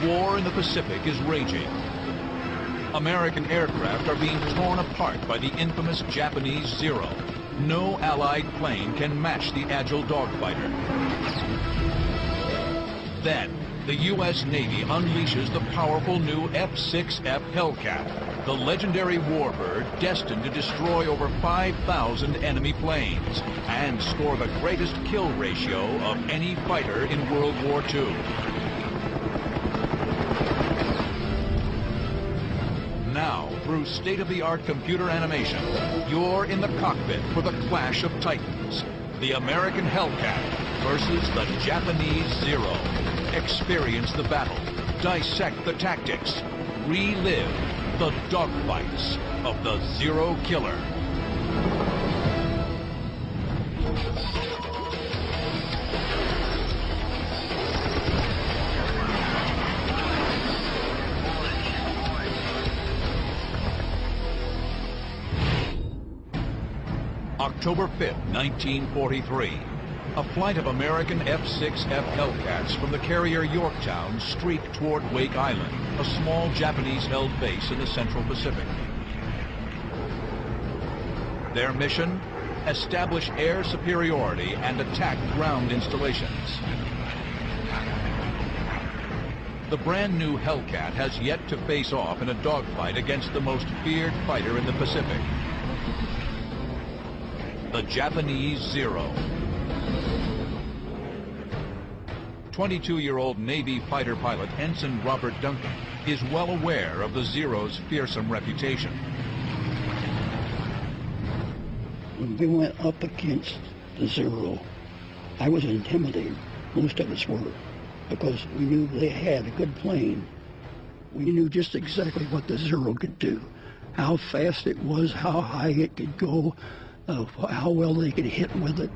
War in the Pacific is raging. American aircraft are being torn apart by the infamous Japanese Zero. No Allied plane can match the agile dogfighter. Then, the U.S. Navy unleashes the powerful new F-6F Hellcat, the legendary warbird destined to destroy over 5,000 enemy planes and score the greatest kill ratio of any fighter in World War II. Now, through state-of-the-art computer animation, you're in the cockpit for the clash of titans. The American Hellcat versus the Japanese Zero. Experience the battle, dissect the tactics, relive the dogfights of the Zero Killer. October 5th, 1943. A flight of American F-6F Hellcats from the carrier Yorktown streak toward Wake Island, a small Japanese-held base in the Central Pacific. Their mission? Establish air superiority and attack ground installations. The brand new Hellcat has yet to face off in a dogfight against the most feared fighter in the Pacific, the Japanese Zero. 22-year-old Navy fighter pilot Ensign Robert Duncan is well aware of the Zero's fearsome reputation. When we went up against the Zero, I was intimidated. Most of us were, because we knew they had a good plane. We knew just exactly what the Zero could do, how fast it was, how high it could go, how well they could hit with it.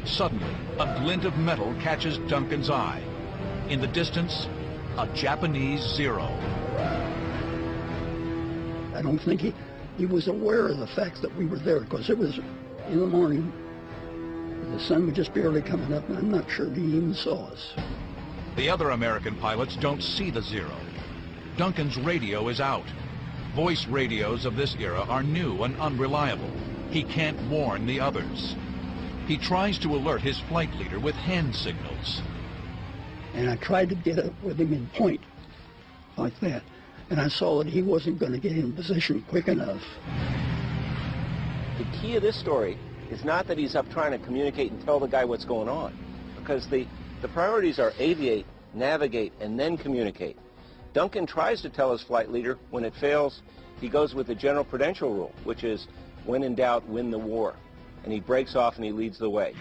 Suddenly, a glint of metal catches Duncan's eye. In the distance, a Japanese Zero. I don't think he was aware of the fact that we were there, because it was in the morning. The sun was just barely coming up, and I'm not sure he even saw us. The other American pilots don't see the Zero. Duncan's radio is out. Voice radios of this era are new and unreliable. He can't warn the others. He tries to alert his flight leader with hand signals. And I tried to get up with him in point, like that. And I saw that he wasn't going to get in position quick enough. The key of this story is not that he's up trying to communicate and tell the guy what's going on, because the priorities are aviate, navigate, and then communicate. Duncan tries to tell his flight leader. When it fails, he goes with the general prudential rule, which is, when in doubt, win the war. And he breaks off and he leads the way.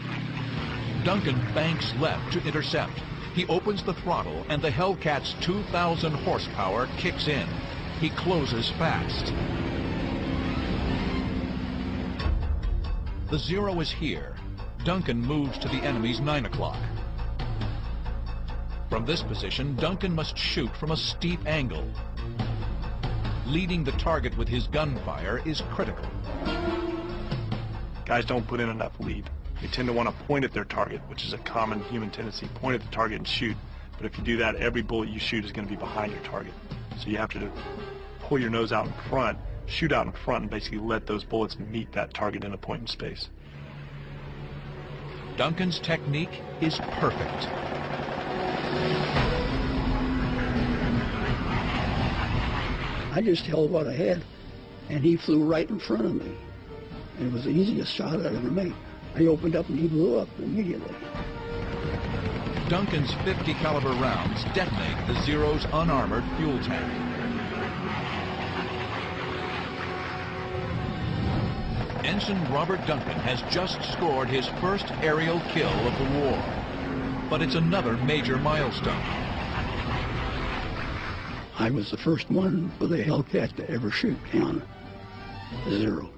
Duncan banks left to intercept. He opens the throttle and the Hellcat's 2,000 horsepower kicks in. He closes fast. The Zero is here. Duncan moves to the enemy's 9 o'clock. From this position, Duncan must shoot from a steep angle. Leading the target with his gunfire is critical. Guys don't put in enough lead. They tend to want to point at their target, which is a common human tendency. Point at the target and shoot. But if you do that, every bullet you shoot is going to be behind your target. So you have to pull your nose out in front, shoot out in front, and basically let those bullets meet that target in a point in space. Duncan's technique is perfect. I just held what I had, and he flew right in front of me. And it was the easiest shot I'd ever made. I opened up and he blew up immediately. Duncan's 50 caliber rounds detonate the Zero's unarmored fuel tank. Ensign Robert Duncan has just scored his first aerial kill of the war. But it's another major milestone. I was the first one with a Hellcat to ever shoot down the Zero.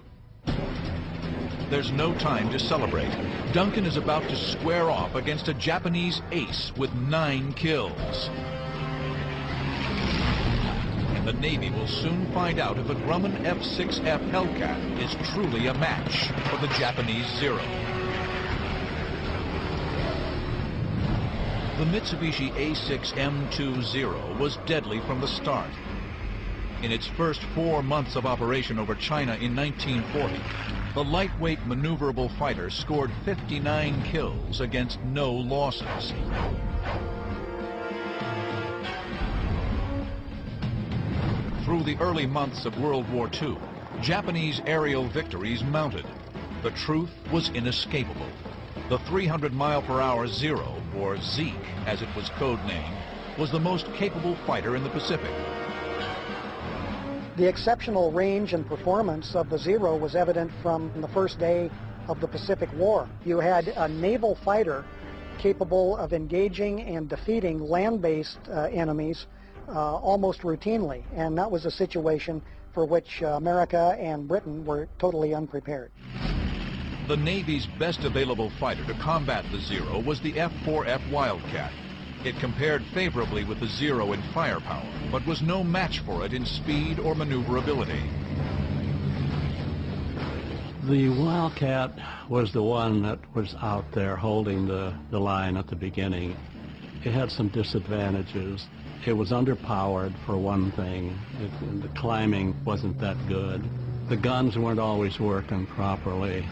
There's no time to celebrate. Duncan is about to square off against a Japanese ace with 9 kills. And the Navy will soon find out if the Grumman F-6F Hellcat is truly a match for the Japanese Zero. The Mitsubishi A6M20 was deadly from the start. In its first 4 months of operation over China in 1940, the lightweight maneuverable fighter scored 59 kills against no losses. Through the early months of World War II, Japanese aerial victories mounted. The truth was inescapable. The 300-mile-per-hour Zero, or Zeke as it was codenamed, was the most capable fighter in the Pacific. The exceptional range and performance of the Zero was evident from the first day of the Pacific War. You had a naval fighter capable of engaging and defeating land-based enemies almost routinely, and that was a situation for which America and Britain were totally unprepared. The Navy's best available fighter to combat the Zero was the F-4F Wildcat. It compared favorably with the Zero in firepower, but was no match for it in speed or maneuverability. The Wildcat was the one that was out there holding the line at the beginning. It had some disadvantages. It was underpowered, for one thing. The climbing wasn't that good. The guns weren't always working properly.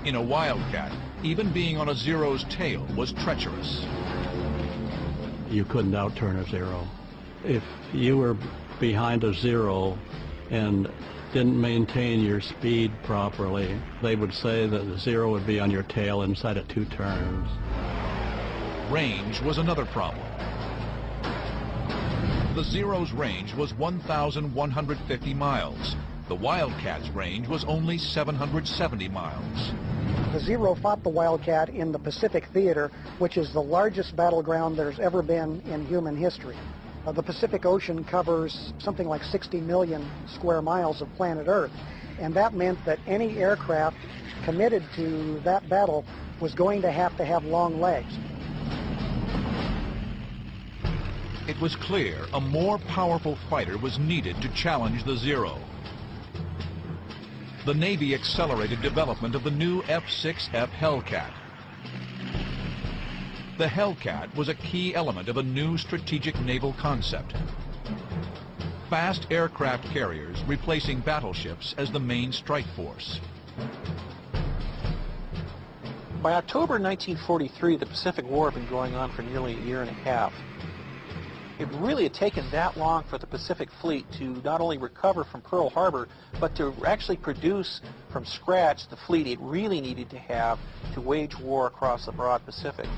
In a Wildcat, even being on a Zero's tail was treacherous. You couldn't outturn a Zero. If you were behind a Zero and didn't maintain your speed properly, they would say that the Zero would be on your tail inside of 2 turns. Range was another problem. The Zero's range was 1,150 miles. The Wildcat's range was only 770 miles. The Zero fought the Wildcat in the Pacific Theater, which is the largest battleground there's ever been in human history. The Pacific Ocean covers something like 60 million square miles of planet Earth, and that meant that any aircraft committed to that battle was going to have long legs. It was clear a more powerful fighter was needed to challenge the Zero. The Navy accelerated development of the new F-6F Hellcat. The Hellcat was a key element of a new strategic naval concept. Fast aircraft carriers replacing battleships as the main strike force. By October 1943, the Pacific War had been going on for nearly a year and a half. It really had taken that long for the Pacific Fleet to not only recover from Pearl Harbor, but to actually produce from scratch the fleet it really needed to have to wage war across the broad Pacific.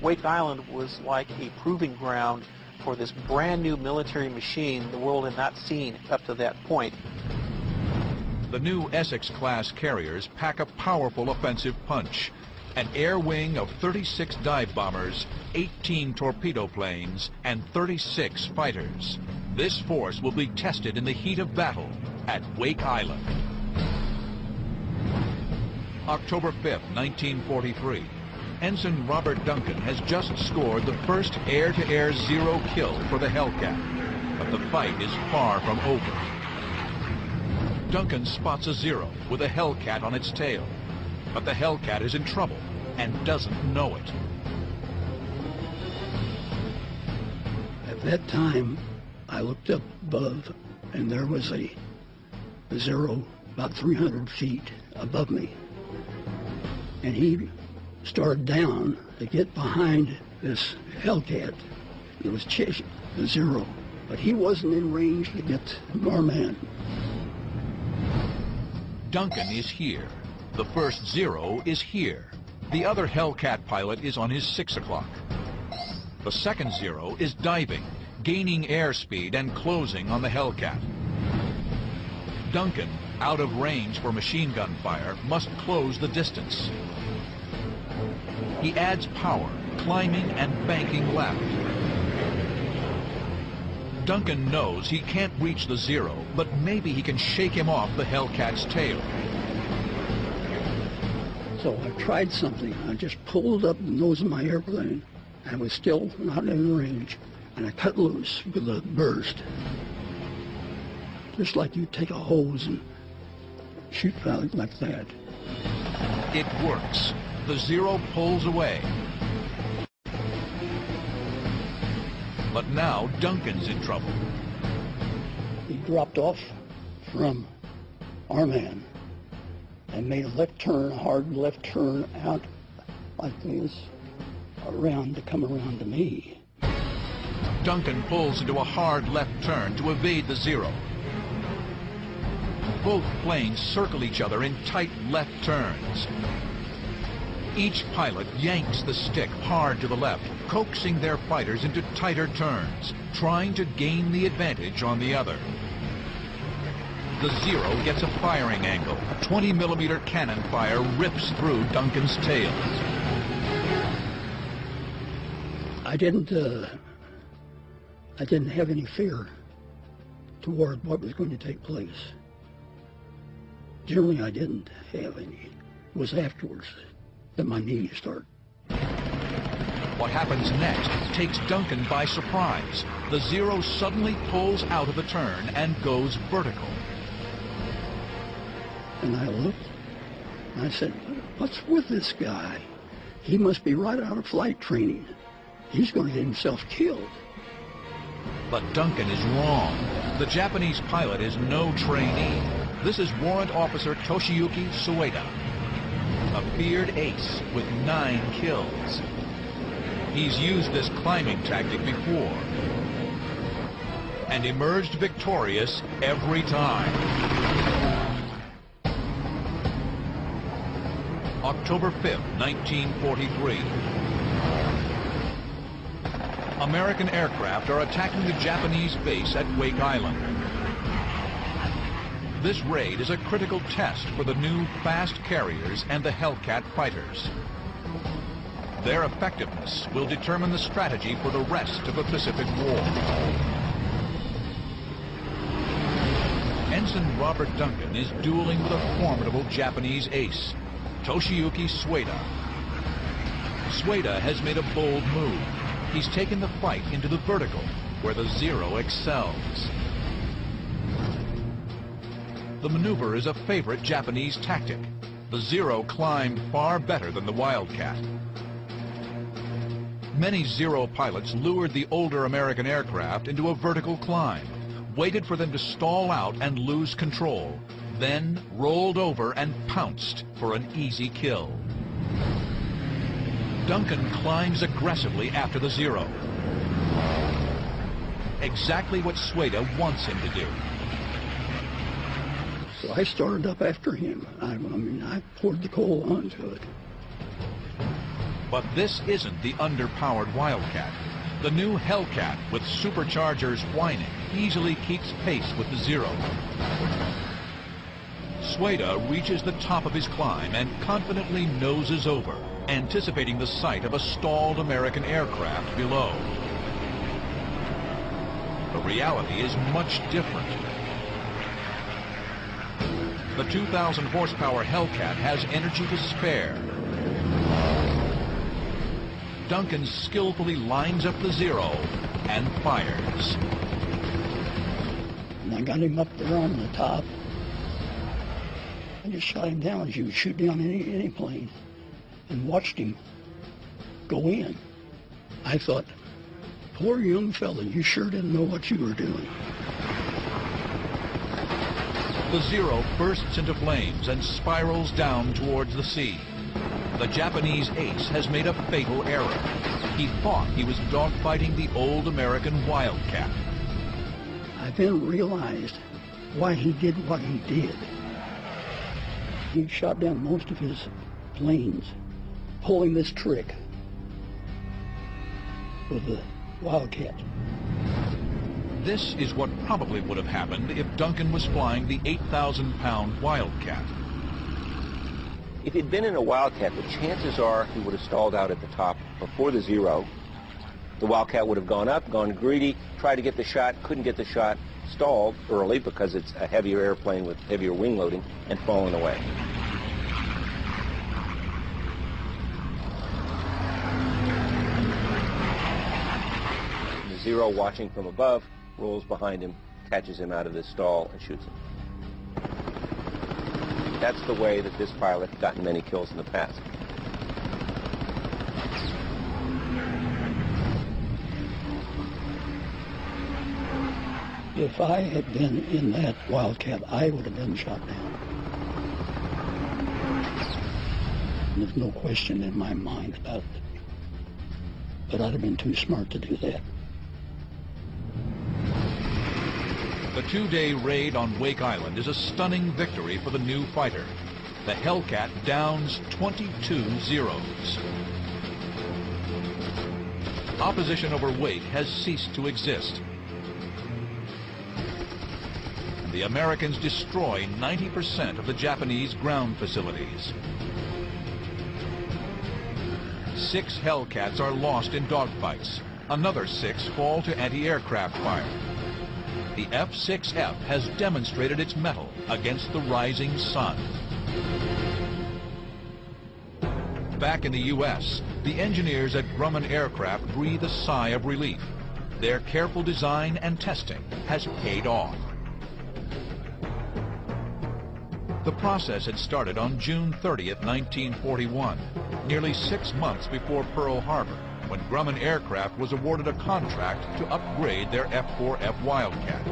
Wake Island was like a proving ground for this brand new military machine the world had not seen up to that point. The new Essex-class carriers pack a powerful offensive punch. An air wing of 36 dive bombers, 18 torpedo planes, and 36 fighters. This force will be tested in the heat of battle at Wake Island. October 5th, 1943. Ensign Robert Duncan has just scored the first air-to-air Zero kill for the Hellcat, but the fight is far from over. Duncan spots a Zero with a Hellcat on its tail, but the Hellcat is in trouble and doesn't know it. At that time, I looked up above, and there was a Zero about 300 feet above me. And he started down to get behind this Hellcat that was chasing the Zero, but he wasn't in range to get our man. Duncan is here. The first Zero is here. The other Hellcat pilot is on his 6 o'clock. The second Zero is diving, gaining airspeed and closing on the Hellcat. Duncan, out of range for machine gun fire, must close the distance. He adds power, climbing and banking left. Duncan knows he can't reach the Zero, but maybe he can shake him off the Hellcat's tail. So I tried something. I just pulled up the nose of my airplane. I was still not in range, and I cut loose with a burst. Just like you take a hose and shoot out like that. It works. The Zero pulls away. But now Duncan's in trouble. He dropped off from our man and made a left turn, a hard left turn out like this, around to come around to me. Duncan pulls into a hard left turn to evade the Zero. Both planes circle each other in tight left turns. Each pilot yanks the stick hard to the left, coaxing their fighters into tighter turns, trying to gain the advantage on the other. The Zero gets a firing angle. 20-millimeter cannon fire rips through Duncan's tails. I didn't have any fear toward what was going to take place. Generally, I didn't have any. It was afterwards that my knees started. What happens next takes Duncan by surprise. The Zero suddenly pulls out of the turn and goes vertical. And I looked, and I said, what's with this guy? He must be right out of flight training. He's going to get himself killed. But Duncan is wrong. The Japanese pilot is no trainee. This is Warrant Officer Toshiyuki Sueda, a feared ace with 9 kills. He's used this climbing tactic before and emerged victorious every time. October 5th, 1943. American aircraft are attacking the Japanese base at Wake Island. This raid is a critical test for the new fast carriers and the Hellcat fighters. Their effectiveness will determine the strategy for the rest of the Pacific War. Ensign Robert Duncan is dueling with a formidable Japanese ace, Toshiyuki Sueda. Sueda has made a bold move. He's taken the fight into the vertical, where the Zero excels. The maneuver is a favorite Japanese tactic. The Zero climbed far better than the Wildcat. Many Zero pilots lured the older American aircraft into a vertical climb, waited for them to stall out and lose control, then rolled over and pounced for an easy kill. Duncan climbs aggressively after the Zero. Exactly what Sueda wants him to do. So I started up after him. I poured the coal onto it. But this isn't the underpowered Wildcat. The new Hellcat, with superchargers whining, easily keeps pace with the Zero. Sueda reaches the top of his climb and confidently noses over, anticipating the sight of a stalled American aircraft below. The reality is much different. The 2,000 horsepower Hellcat has energy to spare. Duncan skillfully lines up the Zero and fires. And I got him up there on the top. I just shot him down as you would shoot down any plane, and watched him go in. I thought, poor young fella, you sure didn't know what you were doing. The Zero bursts into flames and spirals down towards the sea. The Japanese ace has made a fatal error. He thought he was dogfighting the old American Wildcat. I then realized why he did what he did. He shot down most of his planes, pulling this trick with the Wildcat. This is what probably would have happened if Duncan was flying the 8,000-pound Wildcat. If he'd been in a Wildcat, the chances are he would have stalled out at the top before the Zero. The Wildcat would have gone up, gone greedy, tried to get the shot, couldn't get the shot, stalled early because it's a heavier airplane with heavier wing loading, and fallen away. The Zero, watching from above, rolls behind him, catches him out of this stall, and shoots him. That's the way that this pilot gotten many kills in the past. If I had been in that Wildcat, I would have been shot down. There's no question in my mind about it. But I'd have been too smart to do that. The two-day raid on Wake Island is a stunning victory for the new fighter. The Hellcat downs 22 Zeros. Opposition over Wake has ceased to exist. The Americans destroy 90% of the Japanese ground facilities. 6 Hellcats are lost in dogfights. Another 6 fall to anti-aircraft fire. The F-6F has demonstrated its mettle against the rising sun. Back in the U.S., the engineers at Grumman Aircraft breathe a sigh of relief. Their careful design and testing has paid off. The process had started on June 30th, 1941, nearly 6 months before Pearl Harbor, when Grumman Aircraft was awarded a contract to upgrade their F-4F Wildcat.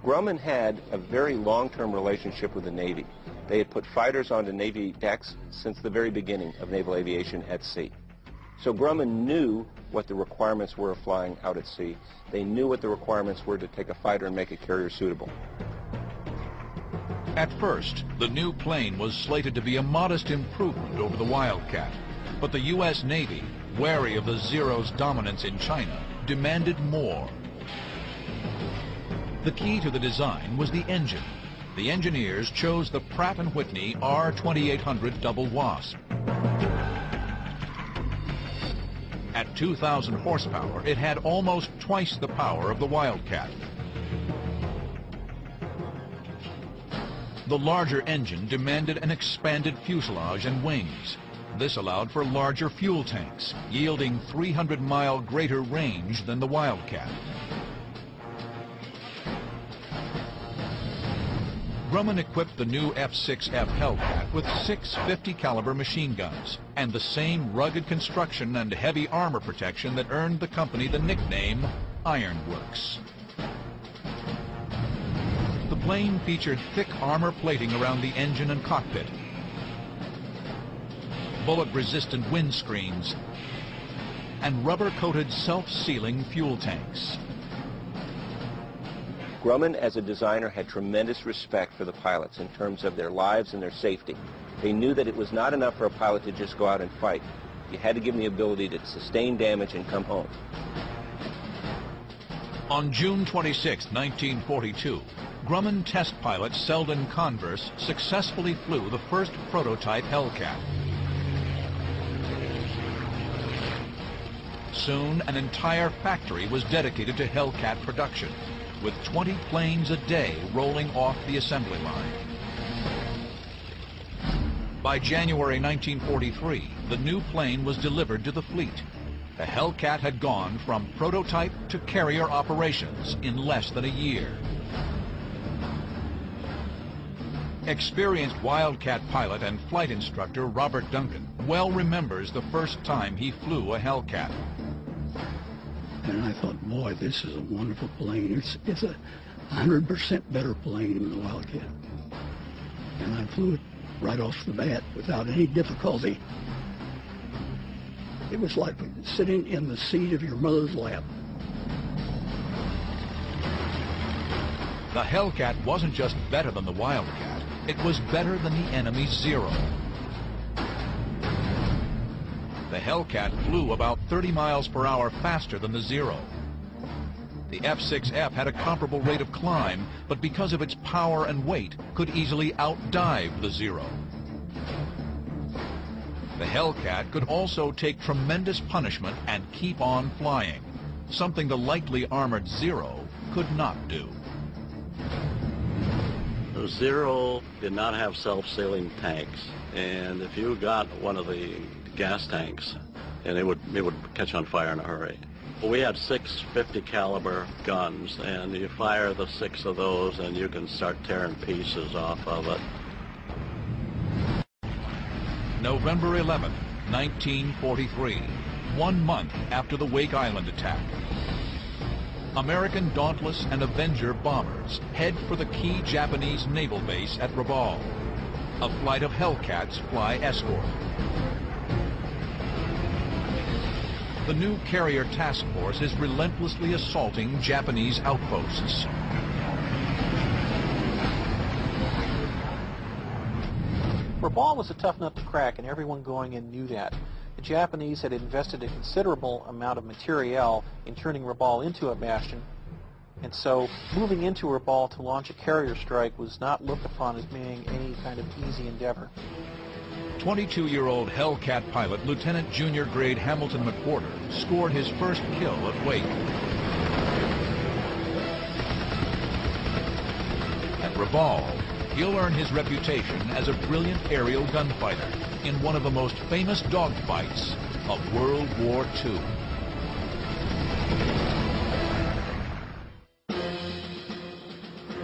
Grumman had a very long-term relationship with the Navy. They had put fighters onto Navy decks since the very beginning of naval aviation at sea. So Grumman knew what the requirements were of flying out at sea. They knew what the requirements were to take a fighter and make a carrier suitable. At first, the new plane was slated to be a modest improvement over the Wildcat, but the U.S. Navy, wary of the Zero's dominance in China, demanded more. The key to the design was the engine. The engineers chose the Pratt & Whitney R2800 Double Wasp. At 2,000 horsepower, it had almost twice the power of the Wildcat. The larger engine demanded an expanded fuselage and wings. This allowed for larger fuel tanks, yielding 300-mile greater range than the Wildcat. Grumman equipped the new F-6F Hellcat with 6 50-caliber machine guns and the same rugged construction and heavy armor protection that earned the company the nickname Ironworks. The plane featured thick armor plating around the engine and cockpit, bullet-resistant windscreens, and rubber-coated self-sealing fuel tanks. Grumman, as a designer, had tremendous respect for the pilots in terms of their lives and their safety. They knew that it was not enough for a pilot to just go out and fight. You had to give them the ability to sustain damage and come home. On June 26, 1942, Grumman test pilot Selden Converse successfully flew the first prototype Hellcat. Soon, an entire factory was dedicated to Hellcat production, with 20 planes a day rolling off the assembly line. By January 1943, the new plane was delivered to the fleet. The Hellcat had gone from prototype to carrier operations in less than a year. Experienced Wildcat pilot and flight instructor Robert Duncan well remembers the first time he flew a Hellcat. And I thought, boy, this is a wonderful plane. It's a 100% better plane than the Wildcat. And I flew it right off the bat without any difficulty. It was like sitting in the seat of your mother's lap. The Hellcat wasn't just better than the Wildcat, it was better than the enemy's Zero. The Hellcat flew about 30 miles per hour faster than the Zero. The F-6F had a comparable rate of climb, but because of its power and weight, could easily outdive the Zero. The Hellcat could also take tremendous punishment and keep on flying, something the lightly armored Zero could not do. The Zero did not have self-sealing tanks, and if you got one of the gas tanks, and it would catch on fire in a hurry. We had 6 50-caliber guns, and you fire the 6 of those, and you can start tearing pieces off of it. November 11, 1943. 1 month after the Wake Island attack. American Dauntless and Avenger bombers head for the key Japanese naval base at Rabaul. A flight of Hellcats fly escort. The new carrier task force is relentlessly assaulting Japanese outposts. Rabaul was a tough nut to crack, and everyone going in knew that. The Japanese had invested a considerable amount of materiel in turning Rabaul into a bastion, and so moving into Rabaul to launch a carrier strike was not looked upon as being any kind of easy endeavor. 22-year-old Hellcat pilot Lieutenant Junior Grade Hamilton McWhorter scored his first kill at Wake. At Rabaul, he'll earn his reputation as a brilliant aerial gunfighter in one of the most famous dogfights of World War II.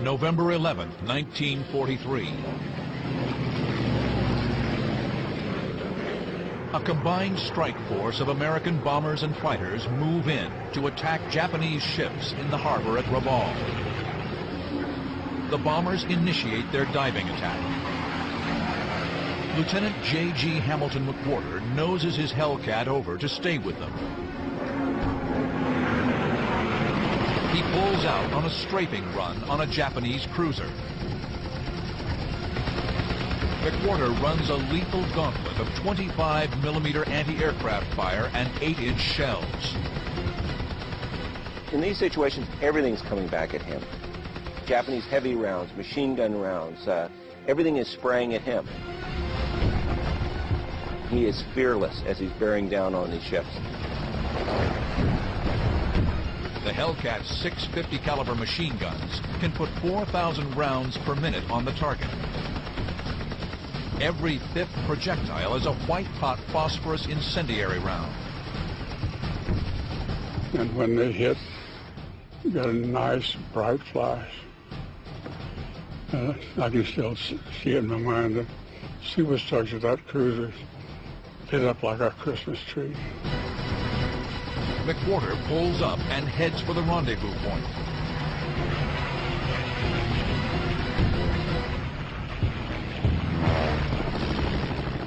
November 11, 1943. A combined strike force of American bombers and fighters move in to attack Japanese ships in the harbor at Rabaul. The bombers initiate their diving attack. Lieutenant J.G. Hamilton McWhorter noses his Hellcat over to stay with them. He pulls out on a strafing run on a Japanese cruiser. McWhorter runs a lethal gauntlet of 25mm anti-aircraft fire and 8-inch shells. In these situations, everything's coming back at him. Japanese heavy rounds, machine gun rounds, everything is spraying at him. He is fearless as he's bearing down on these ships. The Hellcat's 650 caliber machine guns can put 4,000 rounds per minute on the target. Every fifth projectile is a white-hot phosphorus incendiary round. And when they hit, you got a nice bright flash. I can still see it in my mind. The superstructure of that cruiser lit up like a Christmas tree. McWhorter pulls up and heads for the rendezvous point.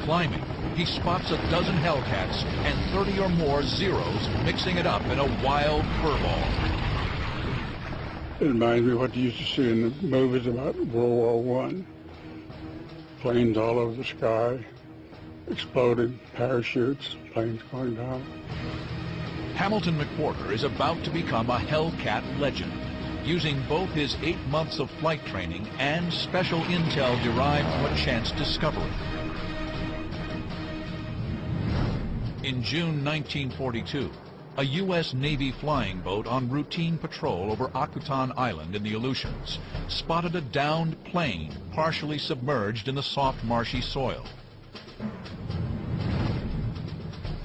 Climbing, he spots a dozen Hellcats and 30 or more Zeros mixing it up in a wild furball. It reminds me of what you used to see in the movies about World War I. Planes all over the sky, exploding, parachutes, planes going down. Hamilton McWhorter is about to become a Hellcat legend, using both his 8 months of flight training and special intel derived from a chance discovery. In June 1942, a U.S. Navy flying boat on routine patrol over Akutan Island in the Aleutians spotted a downed plane partially submerged in the soft, marshy soil.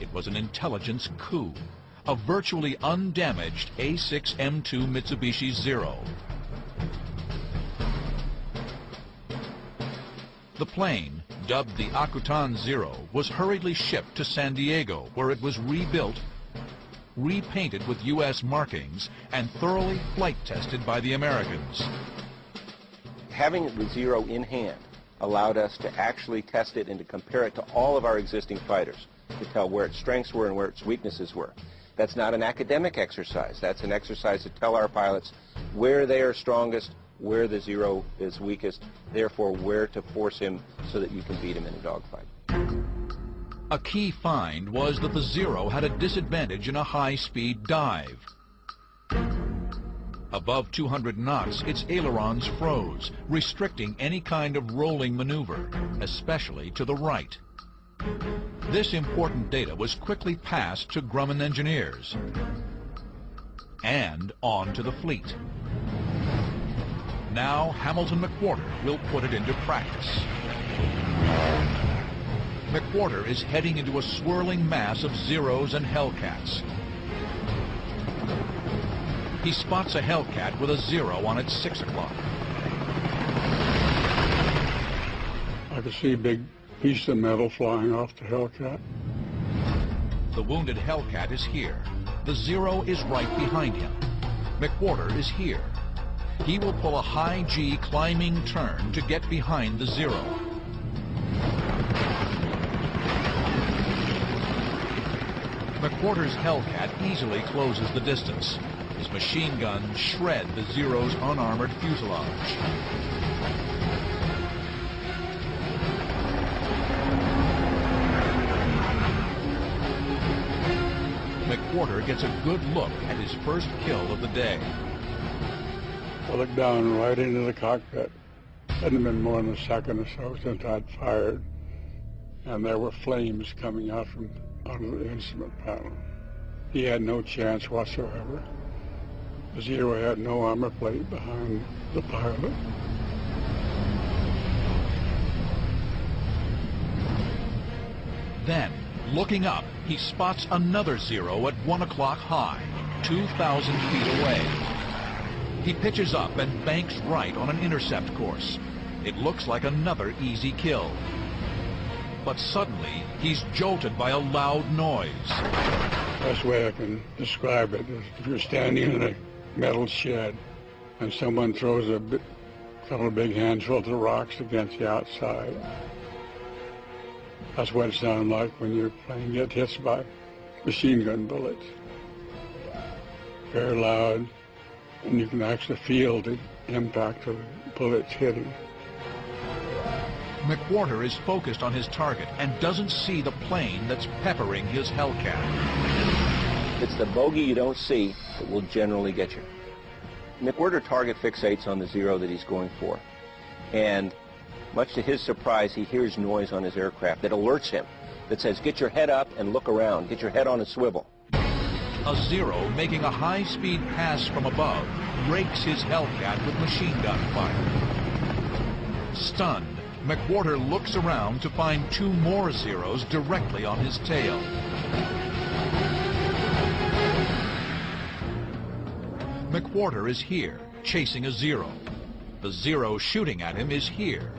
It was an intelligence coup, a virtually undamaged A6M2 Mitsubishi Zero. The plane, dubbed the Akutan Zero, was hurriedly shipped to San Diego, where it was rebuilt, repainted with U.S. markings, and thoroughly flight tested by the Americans. Having the Zero in hand allowed us to actually test it and to compare it to all of our existing fighters, to tell where its strengths were and where its weaknesses were. That's not an academic exercise. That's an exercise to tell our pilots where they are strongest, where the Zero is weakest, therefore where to force him so that you can beat him in a dogfight. A key find was that the Zero had a disadvantage in a high-speed dive. Above 200 knots, its ailerons froze, restricting any kind of rolling maneuver, especially to the right. This important data was quickly passed to Grumman engineers and on to the fleet. Now Hamilton McWhorter will put it into practice. McWhorter is heading into a swirling mass of Zeros and Hellcats. He spots a Hellcat with a Zero on its 6 o'clock. I could see a big piece of metal flying off the Hellcat. The The wounded Hellcat is here. The Zero is right behind him. McWhorter is here. He will pull a high G climbing turn to get behind the Zero. McWhorter's Hellcat easily closes the distance. His machine guns shred the Zero's unarmored fuselage. McWhorter gets a good look at his first kill of the day. I looked down right into the cockpit. Hadn't been more than a second or so since I'd fired, and there were flames coming out of the instrument panel. He had no chance whatsoever. The Zero had no armor plate behind the pilot. Then, looking up, he spots another Zero at 1 o'clock high, 2,000 feet away. He pitches up and banks right on an intercept course. It looks like another easy kill. But suddenly, he's jolted by a loud noise. Best way I can describe it is if you're standing in a metal shed and someone throws a couple of big handfuls of rocks against the outside. That's what it sounds like when your plane gets hit by machine gun bullets. Very loud, and you can actually feel the impact of bullets hitting. McWhorter is focused on his target and doesn't see the plane that's peppering his Hellcat. It's the bogey you don't see that will generally get you. McWhorter target fixates on the Zero that he's going for. And much to his surprise, he hears noise on his aircraft that alerts him, that says, get your head up and look around, get your head on a swivel. A Zero, making a high-speed pass from above, rakes his Hellcat with machine gun fire. Stunned, McWhorter looks around to find 2 more Zeros directly on his tail. McWhorter is here, chasing a Zero. The Zero shooting at him is here.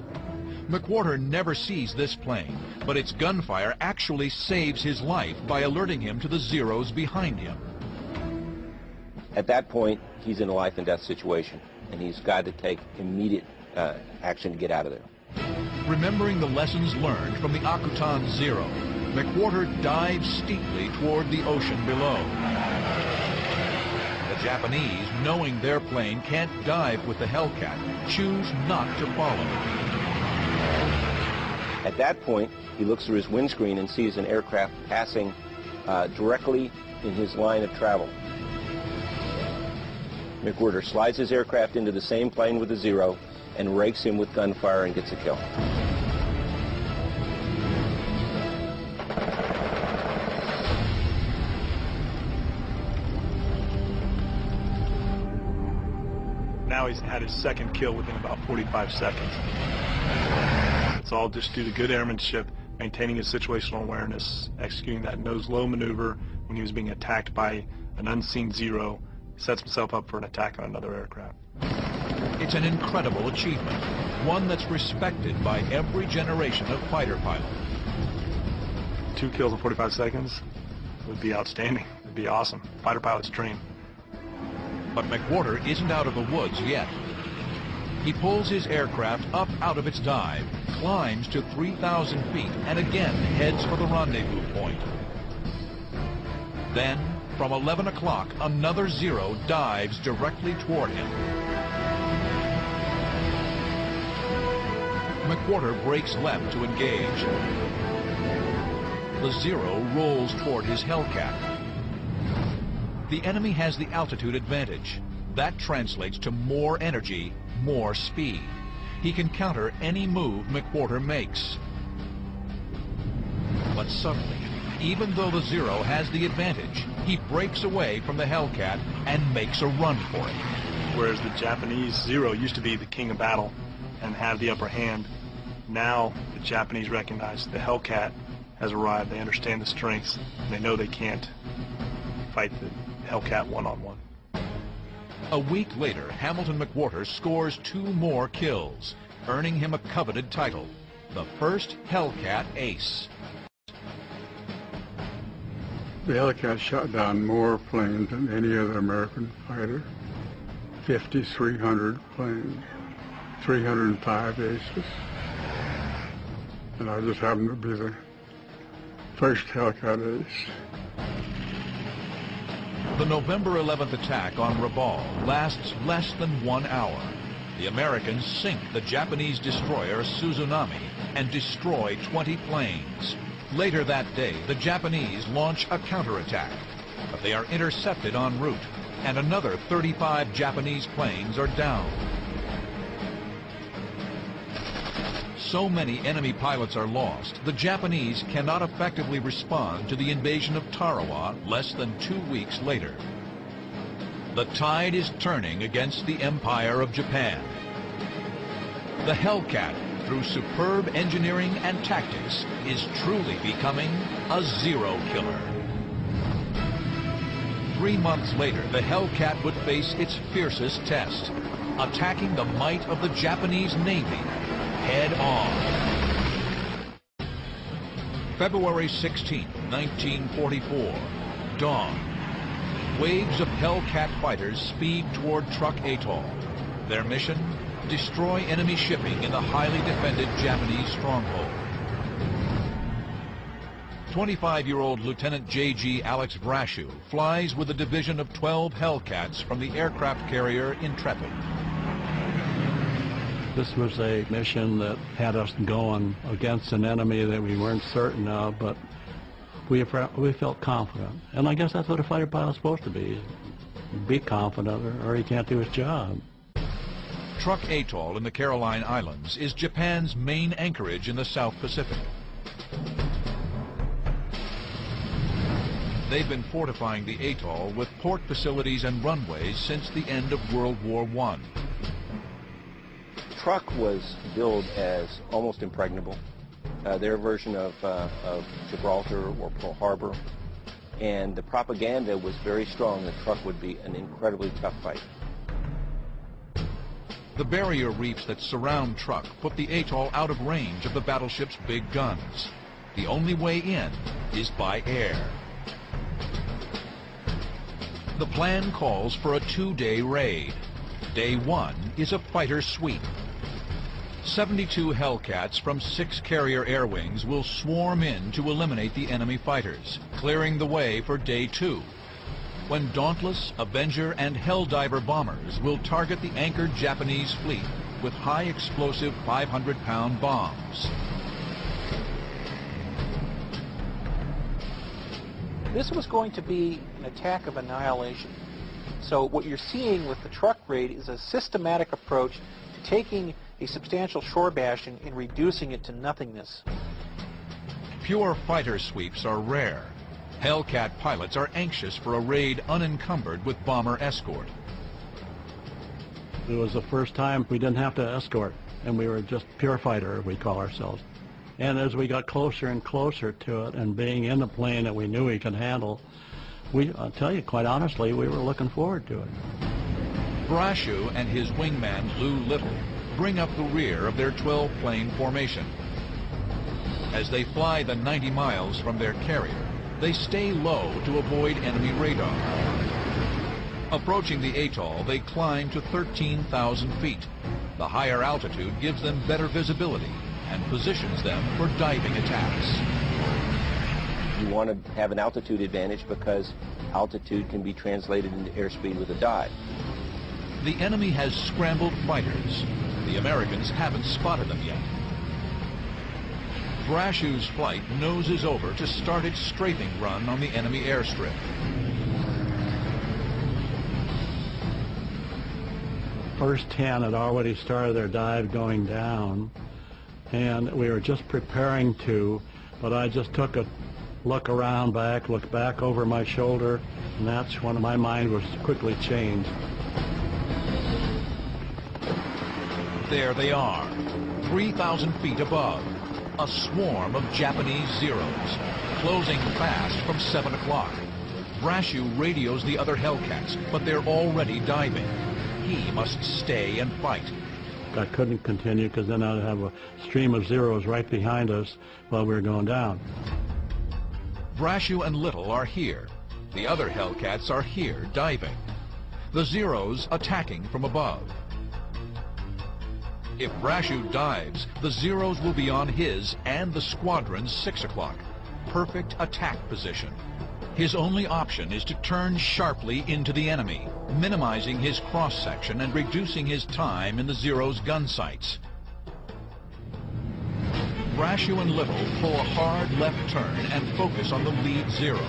McWhorter never sees this plane, but its gunfire actually saves his life by alerting him to the Zeros behind him. At that point, he's in a life-and-death situation, and he's got to take immediate action to get out of there. Remembering the lessons learned from the Akutan Zero, McWhorter dives steeply toward the ocean below. The Japanese, knowing their plane can't dive with the Hellcat, choose not to follow. At that point, he looks through his windscreen and sees an aircraft passing directly in his line of travel. McWhorter slides his aircraft into the same plane with the Zero and rakes him with gunfire and gets a kill. Now he's had his second kill within about 45 seconds. It's all just due to good airmanship, maintaining his situational awareness, executing that nose-low maneuver when he was being attacked by an unseen Zero, sets himself up for an attack on another aircraft. It's an incredible achievement, one that's respected by every generation of fighter pilot. 2 kills in 45 seconds would be outstanding. It would be awesome. Fighter pilot's dream. But McWhorter isn't out of the woods yet. He pulls his aircraft up out of its dive, climbs to 3,000 feet, and again heads for the rendezvous point. Then, from 11 o'clock, another Zero dives directly toward him. McWhorter breaks left to engage. The Zero rolls toward his Hellcat. The enemy has the altitude advantage. That translates to more energy, more speed. He can counter any move McWhorter makes. But suddenly, even though the Zero has the advantage, he breaks away from the Hellcat and makes a run for it. Whereas the Japanese Zero used to be the king of battle and have the upper hand, now the Japanese recognize the Hellcat has arrived. They understand the strengths, and they know they can't fight the Hellcat one-on-one. A week later, Hamilton McWhorter scores 2 more kills, earning him a coveted title, the first Hellcat Ace. The Hellcat shot down more planes than any other American fighter. 5,300 planes, 305 aces. And I just happened to be the first Hellcat ace. The November 11th attack on Rabaul lasts less than 1 hour. The Americans sink the Japanese destroyer Suzunami and destroy 20 planes. Later that day, the Japanese launch a counterattack, but they are intercepted en route, and another 35 Japanese planes are down. So many enemy pilots are lost, the Japanese cannot effectively respond to the invasion of Tarawa less than 2 weeks later. The tide is turning against the Empire of Japan. The Hellcat, through superb engineering and tactics, is truly becoming a zero killer. 3 months later, the Hellcat would face its fiercest test, attacking the might of the Japanese Navy head on. February 16, 1944, dawn. Waves of Hellcat fighters speed toward Truk Atoll. Their mission? Destroy enemy shipping in the highly defended Japanese stronghold. 25-year-old Lieutenant J.G. Alex Brashew flies with a division of 12 Hellcats from the aircraft carrier Intrepid. This was a mission that had us going against an enemy that we weren't certain of, but we felt confident. And I guess that's what a fighter pilot's supposed to be. Be confident or he can't do his job. Truk Atoll in the Caroline Islands is Japan's main anchorage in the South Pacific. They've been fortifying the atoll with port facilities and runways since the end of World War I. Truk was billed as almost impregnable, their version of Gibraltar or Pearl Harbor, and the propaganda was very strong that Truk would be an incredibly tough fight. The barrier reefs that surround Truk put the atoll out of range of the battleship's big guns. The only way in is by air. The plan calls for a 2-day raid. Day 1 is a fighter sweep. 72 Hellcats from 6 carrier air wings will swarm in to eliminate the enemy fighters, clearing the way for Day 2, when Dauntless, Avenger, and Helldiver bombers will target the anchored Japanese fleet with high-explosive 500-pound bombs. This was going to be an attack of annihilation. So what you're seeing with the Truk raid is a systematic approach to taking a substantial shore bastion and reducing it to nothingness. Pure fighter sweeps are rare. Hellcat pilots are anxious for a raid unencumbered with bomber escort. It was the first time we didn't have to escort, and we were just pure fighter, we call ourselves. And as we got closer and closer to it, and being in the plane that we knew we could handle, I'll tell you, quite honestly, we were looking forward to it. Brashew and his wingman, Lou Little, bring up the rear of their 12-plane formation. As they fly the 90 miles from their carrier, they stay low to avoid enemy radar. Approaching the atoll, they climb to 13,000 feet. The higher altitude gives them better visibility and positions them for diving attacks. You want to have an altitude advantage because altitude can be translated into airspeed with a dive. The enemy has scrambled fighters. The Americans haven't spotted them yet. Brashew's flight noses over to start its strafing run on the enemy airstrip. First 10 had already started their dive going down, and we were just preparing to, but I just took a looked back over my shoulder, and that's when my mind was quickly changed. There they are, 3,000 feet above. A swarm of Japanese Zeros, closing fast from 7 o'clock. Brashew radios the other Hellcats, but they're already diving. He must stay and fight. I couldn't continue because then I'd have a stream of Zeros right behind us while we were going down. Brashew and Little are here. The other Hellcats are here, diving. The Zeros attacking from above. If Brashew dives, the Zeros will be on his and the squadron's 6 o'clock. Perfect attack position. His only option is to turn sharply into the enemy, minimizing his cross-section and reducing his time in the Zero's gun sights. Brashew and Little pull a hard left turn and focus on the lead Zero.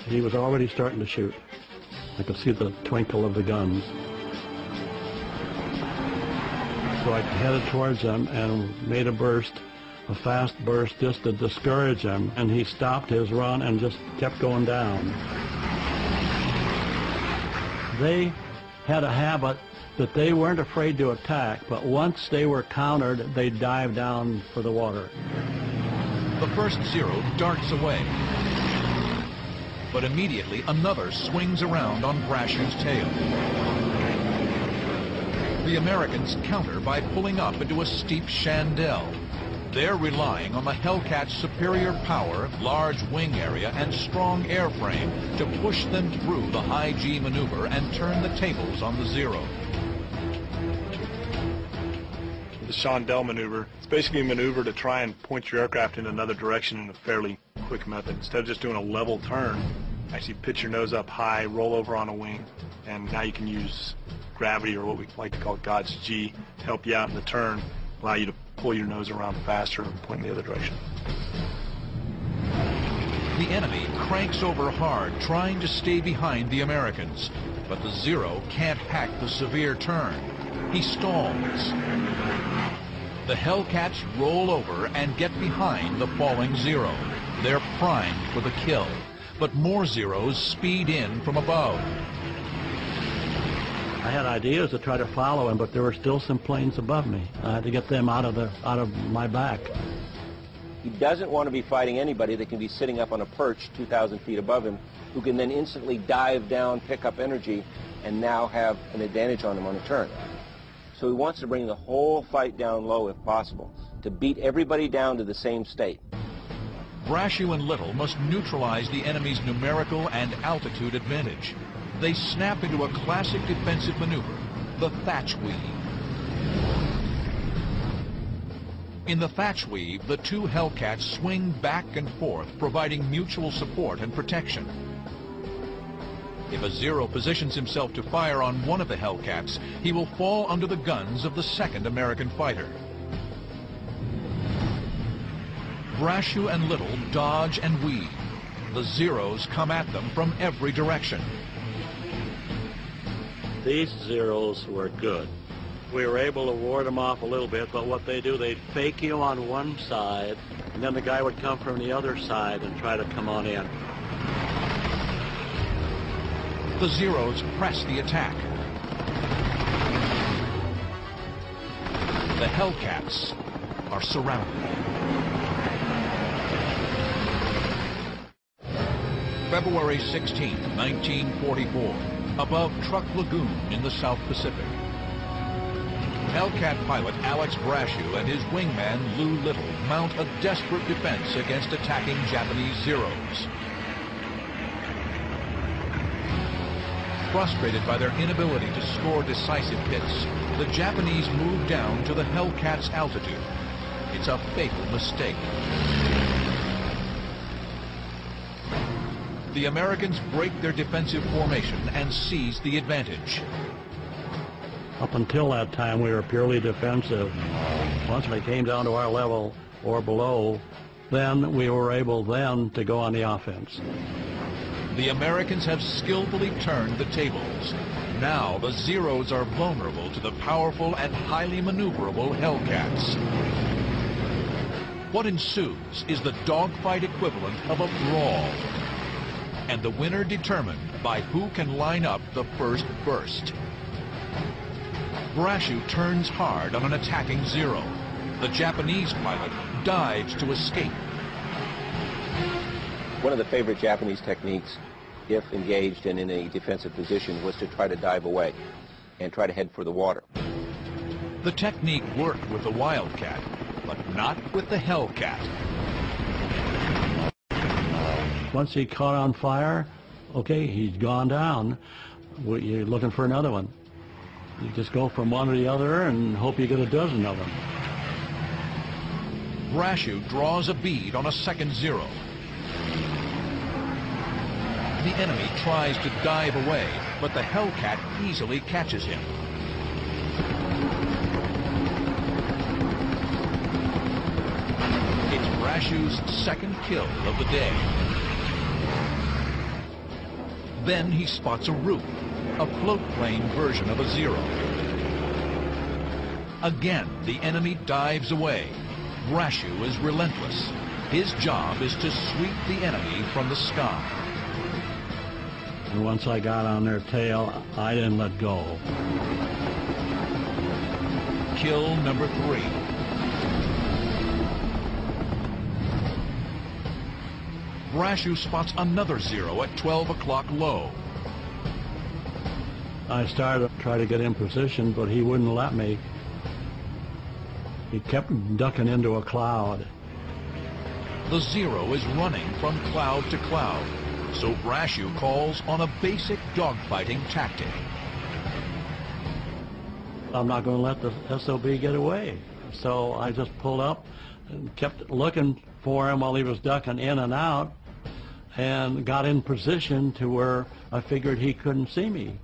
He was already starting to shoot. I could see the twinkle of the guns. So I headed towards him and made a burst, a fast burst, just to discourage him, and he stopped his run and just kept going down. They had a habit that they weren't afraid to attack, but once they were countered, they'd dive down for the water. The first Zero darts away, but immediately another swings around on Brashew's tail. The Americans counter by pulling up into a steep chandelle. They're relying on the Hellcat's superior power, large wing area, and strong airframe to push them through the high G maneuver and turn the tables on the Zero. The chandelle maneuver, it's basically a maneuver to try and point your aircraft in another direction in a fairly quick method. Instead of just doing a level turn, actually pitch your nose up high, roll over on a wing, and now you can use gravity, or what we like to call God's G, to help you out in the turn, allow you to pull your nose around faster and point in the other direction. The enemy cranks over hard, trying to stay behind the Americans, but the Zero can't hack the severe turn. He stalls. The Hellcats roll over and get behind the falling Zero. They're primed for the kill, but more Zeros speed in from above. I had ideas to try to follow him, but there were still some planes above me. I had to get them out of my back. He doesn't want to be fighting anybody that can be sitting up on a perch 2,000 feet above him, who can then instantly dive down, pick up energy, and now have an advantage on him on a turn. So he wants to bring the whole fight down low if possible, to beat everybody down to the same state. Brashew and Little must neutralize the enemy's numerical and altitude advantage. They snap into a classic defensive maneuver, the thatch weave. In the thatch weave, the two Hellcats swing back and forth, providing mutual support and protection. If a Zero positions himself to fire on one of the Hellcats, he will fall under the guns of the second American fighter. Brashew and Little dodge and weave. The Zeros come at them from every direction. These Zeros were good. We were able to ward them off a little bit, but what they do, they'd fake you on one side, and then the guy would come from the other side and try to come on in. The Zeros press the attack. The Hellcats are surrounded. February 16, 1944, above Truck Lagoon in the South Pacific. Hellcat pilot Alex Brashew and his wingman Lou Little mount a desperate defense against attacking Japanese Zeros. Frustrated by their inability to score decisive hits, the Japanese move down to the Hellcat's altitude. It's a fatal mistake. The Americans break their defensive formation and seize the advantage. Up until that time, we were purely defensive. Once we came down to our level or below, then we were able then to go on the offense. The Americans have skillfully turned the tables. Now the Zeros are vulnerable to the powerful and highly maneuverable Hellcats. What ensues is the dogfight equivalent of a brawl, and the winner determined by who can line up the first burst. Brashew turns hard on an attacking Zero. The Japanese pilot dives to escape. One of the favorite Japanese techniques, if engaged and in a defensive position, was to try to dive away and try to head for the water. The technique worked with the Wildcat, but not with the Hellcat. Once he caught on fire, okay, he's gone down. You're looking for another one. You just go from one to the other and hope you get a dozen of them. Brashew draws a bead on a second Zero. The enemy tries to dive away, but the Hellcat easily catches him. It's Brashew's second kill of the day. Then he spots a roof, a float plane version of a Zero. Again, the enemy dives away. Brashew is relentless. His job is to sweep the enemy from the sky. And once I got on their tail, I didn't let go. Kill number 3. Brashew spots another Zero at 12 o'clock low. I started to try to get in position, but he wouldn't let me. He kept ducking into a cloud. The Zero is running from cloud to cloud, so Brashew calls on a basic dogfighting tactic. I'm not going to let the SOB get away. So I just pulled up and kept looking for him while he was ducking in and out, and got in position to where I figured he couldn't see me.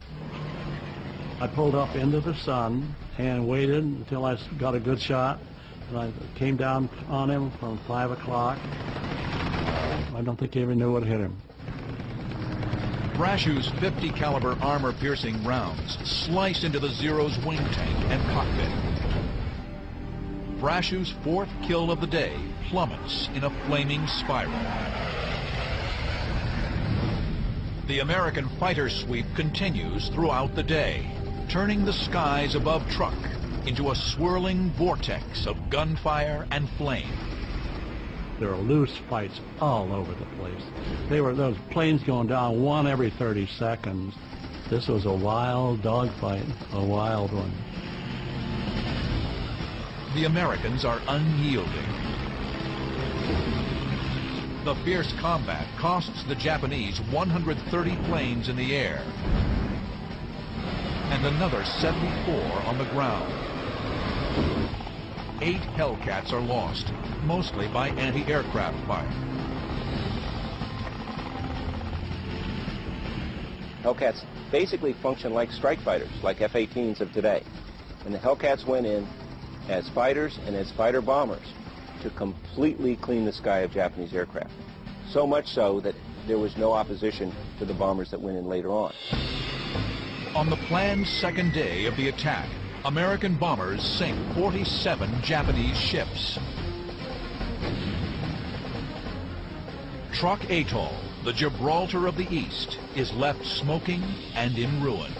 I pulled up into the sun and waited until I got a good shot, and I came down on him from 5 o'clock. I don't think he even knew what hit him. Brashew's 50 caliber armor-piercing rounds slice into the Zero's wing tank and cockpit. Brashew's 4th kill of the day plummets in a flaming spiral. The American fighter sweep continues throughout the day, turning the skies above Truk into a swirling vortex of gunfire and flame. There were loose fights all over the place. Those planes going down one every 30 seconds. This was a wild dogfight, a wild one. The Americans are unyielding. The fierce combat costs the Japanese 130 planes in the air and another 74 on the ground. 8 Hellcats are lost, mostly by anti-aircraft fire. Hellcats basically function like strike fighters, like F-18s of today. And the Hellcats went in as fighters and as fighter bombers to completely clean the sky of Japanese aircraft. So much so that there was no opposition to the bombers that went in later on. On the planned second day of the attack, American bombers sink 47 Japanese ships. Truk Atoll, the Gibraltar of the East, is left smoking and in ruin.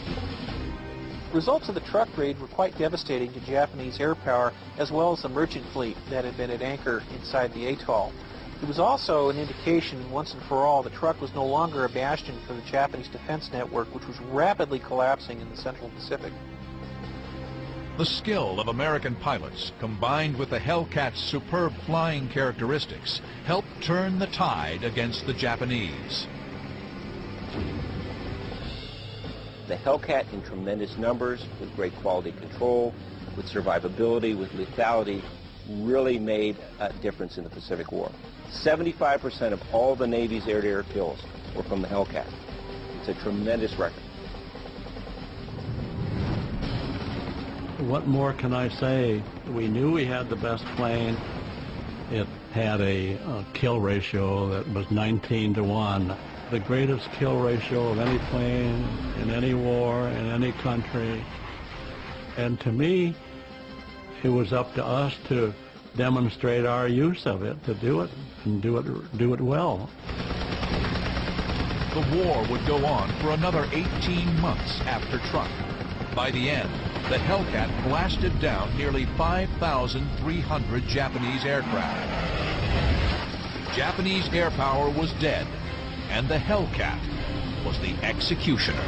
Results of the Truk raid were quite devastating to Japanese air power as well as the merchant fleet that had been at anchor inside the atoll. It was also an indication, once and for all, that Truk was no longer a bastion for the Japanese defense network, which was rapidly collapsing in the Central Pacific. The skill of American pilots, combined with the Hellcat's superb flying characteristics, helped turn the tide against the Japanese. The Hellcat, in tremendous numbers, with great quality control, with survivability, with lethality, really made a difference in the Pacific War. 75% of all the Navy's air-to-air kills were from the Hellcat. It's a tremendous record. What more can I say? We knew we had the best plane. It had a kill ratio that was 19 to 1. The greatest kill ratio of any plane in any war, in any country. And to me, it was up to us to demonstrate our use of it, to do it, and do it well. The war would go on for another 18 months after Truk. By the end, the Hellcat blasted down nearly 5,300 Japanese aircraft. Japanese air power was dead, and the Hellcat was the executioner.